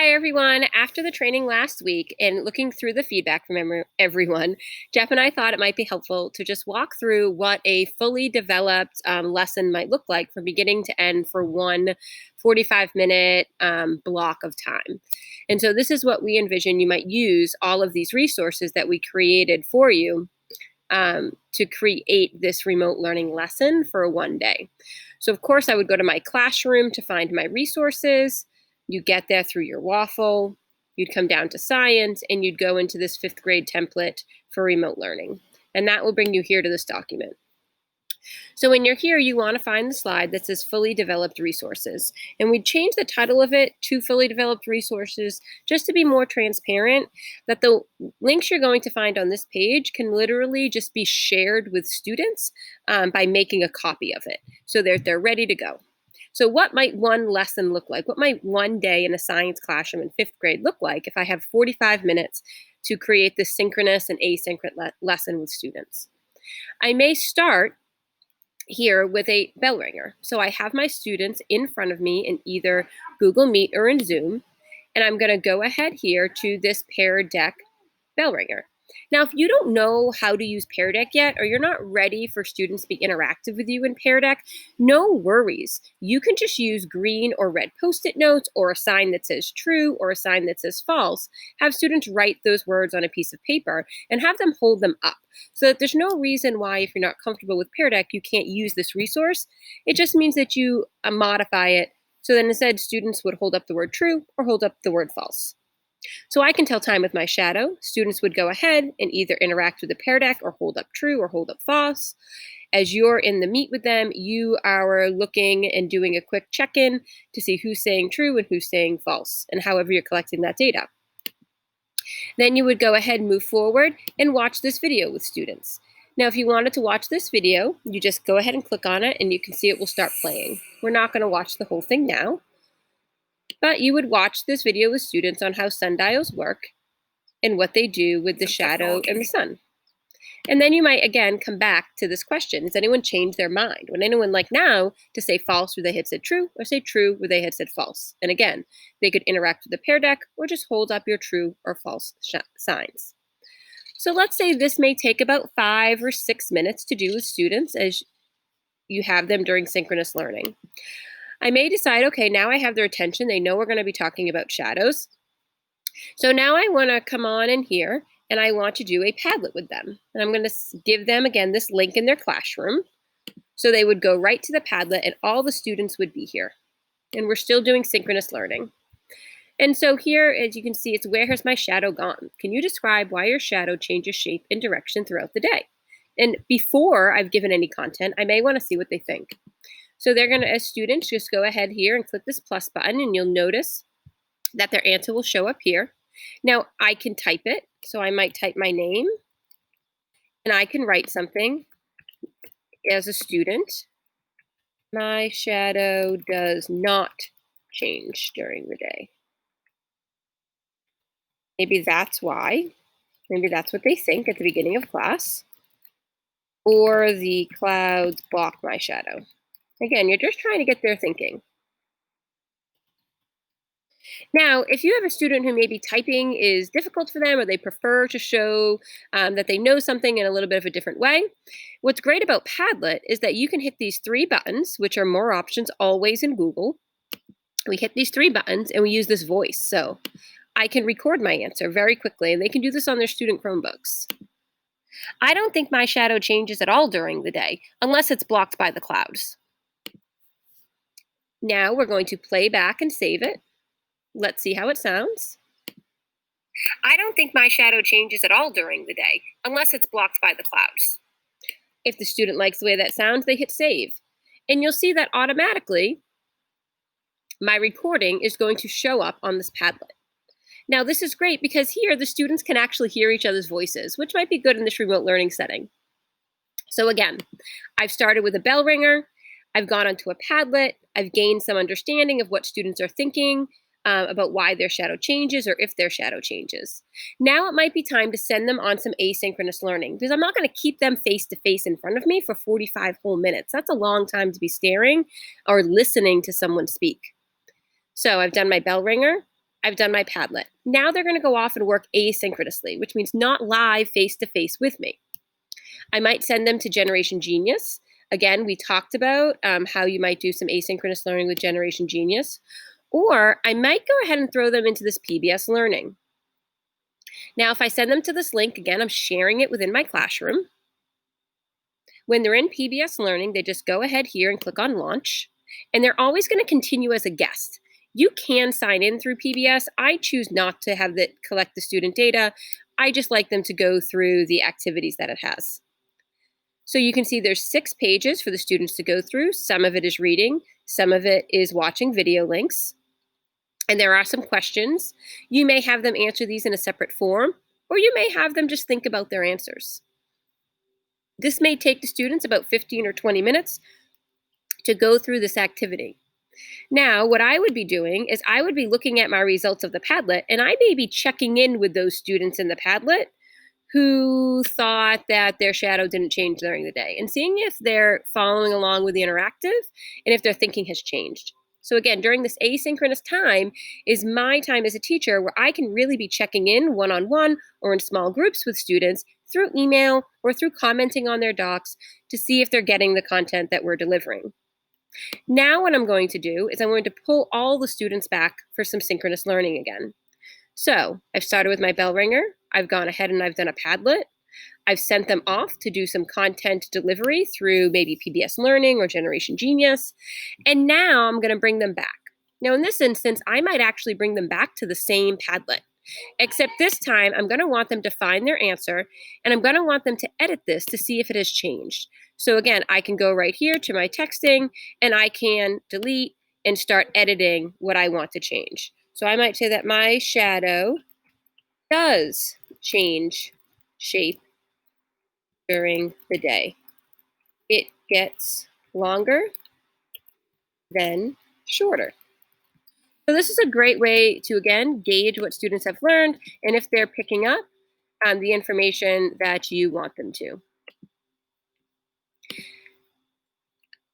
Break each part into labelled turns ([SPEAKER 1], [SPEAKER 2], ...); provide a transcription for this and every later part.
[SPEAKER 1] Hi, everyone. After the training last week and looking through the feedback from everyone, Jeff and I thought it might be helpful to just walk through what a fully developed lesson might look like from beginning to end for one 45-minute block of time. And so this is what we envision you might use all of these resources that we created for you to create this remote learning lesson for one day. So of course I would go to my classroom to find my resources. You get there through your waffle, you'd come down to science, and you'd go into this 5th grade template for remote learning. And that will bring you here to this document. So when you're here, you want to find the slide that says fully developed resources. And we'd change the title of it to fully developed resources just to be more transparent, that the links you're going to find on this page can literally just be shared with students by making a copy of it. So they're ready to go. So what might one lesson look like? What might one day in a science classroom in 5th grade look like if I have 45 minutes to create this synchronous and asynchronous lesson with students? I may start here with a bell ringer. So I have my students in front of me in either Google Meet or in Zoom, and I'm going to go ahead here to this Pear Deck bell ringer. Now, if you don't know how to use Pear Deck yet, or you're not ready for students to be interactive with you in Pear Deck, no worries. You can just use green or red Post-it notes or a sign that says true or a sign that says false. Have students write those words on a piece of paper and have them hold them up so that there's no reason why, if you're not comfortable with Pear Deck, you can't use this resource. It just means that you modify it so that instead students would hold up the word true or hold up the word false. So I can tell time with my shadow. Students would go ahead and either interact with the Pear Deck or hold up true or hold up false. As you're in the meet with them, you are looking and doing a quick check-in to see who's saying true and who's saying false, and however you're collecting that data. Then you would go ahead and move forward and watch this video with students. Now, if you wanted to watch this video, you just go ahead and click on it and you can see it will start playing. We're not going to watch the whole thing now, but you would watch this video with students on how sundials work and what they do with the shadow and the sun. And then you might, again, come back to this question. Has anyone changed their mind? Would anyone like now to say false where they had said true, or say true where they had said false? And again, they could interact with the Pear Deck or just hold up your true or false signs. So let's say this may take about 5 or 6 minutes to do with students as you have them during synchronous learning. I may decide, okay, now I have their attention. They know we're going to be talking about shadows. So now I want to come on in here and I want to do a Padlet with them. And I'm going to give them, again, this link in their classroom. So they would go right to the Padlet and all the students would be here. And we're still doing synchronous learning. And so here, as you can see, it's where has my shadow gone? Can you describe why your shadow changes shape and direction throughout the day? And before I've given any content, I may want to see what they think. So they're going to, as students, just go ahead here and click this plus button, and you'll notice that their answer will show up here. Now, I can type it, so I might type my name, and I can write something as a student. My shadow does not change during the day. Maybe that's why. Maybe that's what they think at the beginning of class. Or the clouds block my shadow. Again, you're just trying to get their thinking. Now, if you have a student who maybe typing is difficult for them or they prefer to show that they know something in a little bit of a different way, what's great about Padlet is that you can hit these 3 buttons, which are more options always in Google. We hit these 3 buttons and we use this voice. So I can record my answer very quickly, and they can do this on their student Chromebooks. I don't think my shadow changes at all during the day, unless it's blocked by the clouds. Now we're going to play back and save it. Let's see how it sounds. I don't think my shadow changes at all during the day, unless it's blocked by the clouds. If the student likes the way that sounds, they hit save. And you'll see that automatically my recording is going to show up on this Padlet. Now, this is great because here the students can actually hear each other's voices, which might be good in this remote learning setting. So again, I've started with a bell ringer. I've gone onto a Padlet. I've gained some understanding of what students are thinking about why their shadow changes or if their shadow changes. Now it might be time to send them on some asynchronous learning because I'm not going to keep them face-to-face in front of me for 45 whole minutes. That's a long time to be staring or listening to someone speak. So I've done my bell ringer. I've done my Padlet. Now they're going to go off and work asynchronously, which means not live face-to-face with me. I might send them to Generation Genius. Again, we talked about how you might do some asynchronous learning with Generation Genius. Or I might go ahead and throw them into this PBS Learning. Now, if I send them to this link, again, I'm sharing it within my classroom. When they're in PBS Learning, they just go ahead here and click on Launch, and they're always going to continue as a guest. You can sign in through PBS. I choose not to have it collect the student data. I just like them to go through the activities that it has. So you can see there's 6 pages for the students to go through. Some of it is reading, some of it is watching video links. And there are some questions. You may have them answer these in a separate form, or you may have them just think about their answers. This may take the students about 15 or 20 minutes to go through this activity. Now, what I would be doing is I would be looking at my results of the Padlet, and I may be checking in with those students in the Padlet who thought that their shadow didn't change during the day, and seeing if they're following along with the interactive and if their thinking has changed. So again, during this asynchronous time is my time as a teacher where I can really be checking in one-on-one or in small groups with students through email or through commenting on their docs to see if they're getting the content that we're delivering. Now what I'm going to do is I'm going to pull all the students back for some synchronous learning again. So I've started with my bell ringer. I've gone ahead and I've done a Padlet. I've sent them off to do some content delivery through maybe PBS Learning or Generation Genius. And now I'm going to bring them back. Now in this instance, I might actually bring them back to the same Padlet, except this time I'm going to want them to find their answer, and I'm going to want them to edit this to see if it has changed. So again, I can go right here to my texting, and I can delete and start editing what I want to change. So I might say that my shadow does change shape during the day. It gets longer, then shorter. So this is a great way to, again, gauge what students have learned and if they're picking up the information that you want them to.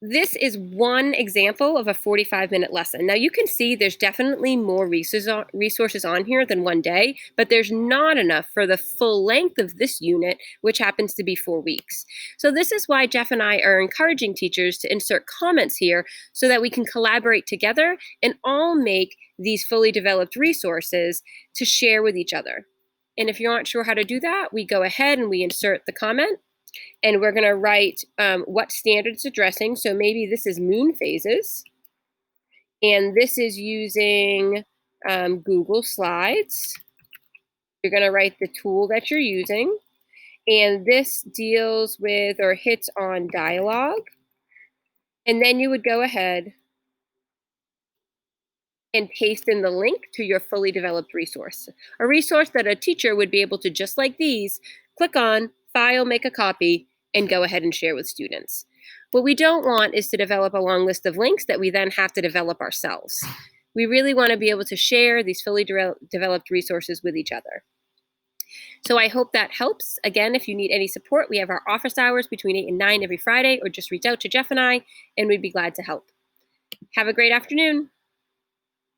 [SPEAKER 1] This is one example of a 45-minute lesson. Now you can see there's definitely more resources on here than one day, but there's not enough for the full length of this unit, which happens to be 4 weeks. So this is why Jeff and I are encouraging teachers to insert comments here so that we can collaborate together and all make these fully developed resources to share with each other. And if you aren't sure how to do that, we go ahead and we insert the comment. And we're going to write what standard it's addressing. So maybe this is moon phases. And this is using Google Slides. You're going to write the tool that you're using. And this deals with or hits on dialogue. And then you would go ahead and paste in the link to your fully developed resource. A resource that a teacher would be able to, just like these, click on, file, make a copy, and go ahead and share with students. What we don't want is to develop a long list of links that we then have to develop ourselves. We really want to be able to share these fully developed resources with each other. So I hope that helps. Again, if you need any support, we have our office hours between 8 and 9 every Friday, or just reach out to Jeff and I, and we'd be glad to help. Have a great afternoon.